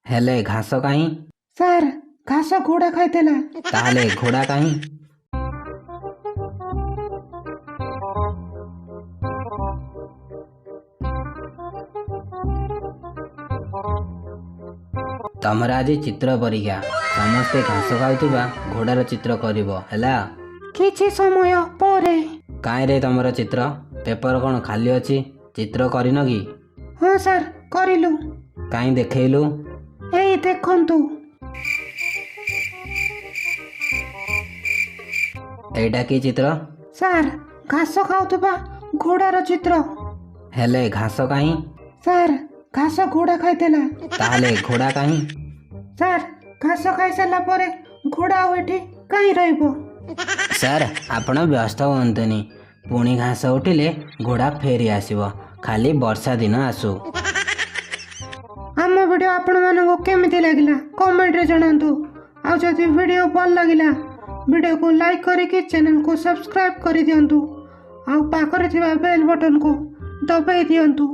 ହେଲେ ଘାସ କାହିଁ? ସାର୍ ଘାସ ଘୋଡ଼ା ଖାଇଥିଲା। ତାହେଲେ ଘୋଡ଼ା କାହିଁ? ତମର ଆଜି ଚିତ୍ର ପରୀକ୍ଷା। ସମସ୍ତେ ଘାସ ଖାଉଥିବା ଘୋଡ଼ାର ଚିତ୍ର କରିବ ହେଲା। କିଛି ସମୟ ପରେ। କାହିଁରେ ତମର ଚିତ୍ର? ପେପର କ'ଣ ଖାଲି ଅଛି? ଚିତ୍ର କରିନ କି? ହଁ ସାର୍ କରିଲୁ। କାହିଁ ଦେଖେଇଲୁ? ଏଇ ଦେଖନ୍ତୁ। ଏଇଟା କି ଚିତ୍ର? ସାର୍ ଘାସ ଖାଉଥିବା ଘୋଡ଼ାର ଚିତ୍ର। ହେଲେ ଘାସ କାହିଁ? ସାର୍ ଘାସ ଘୋଡ଼ା ଖାଇଥିଲା। ତାହେଲେ ଘୋଡ଼ା କାହିଁ? ସାର୍ ଘାସ ଖାଇସାରିଲା ପରେ ଘୋଡ଼ା ଆଉ ଏଠି କାହିଁ ରହିବ? ସାର୍ ଆପଣ ବ୍ୟସ୍ତ ହୁଅନ୍ତୁନି। ପୁଣି ଘାସ ଉଠିଲେ ଘୋଡ଼ା ଫେରି ଆସିବ। ଖାଲି ବର୍ଷା ଦିନ ଆସୁ। ଆମ ଭିଡ଼ିଓ ଆପଣମାନଙ୍କୁ କେମିତି ଲାଗିଲା କମେଣ୍ଟରେ ଜଣାନ୍ତୁ। ଆଉ ଯଦି ଭିଡ଼ିଓ ଭଲ ଲାଗିଲା ଭିଡ଼ିଓକୁ ଲାଇକ୍ କରିକି ଚ୍ୟାନେଲକୁ ସବସ୍କ୍ରାଇବ୍ କରିଦିଅନ୍ତୁ। ଆଉ ପାଖରେ ଥିବା ବେଲ୍ ବଟନକୁ ଦବାଇ ଦିଅନ୍ତୁ।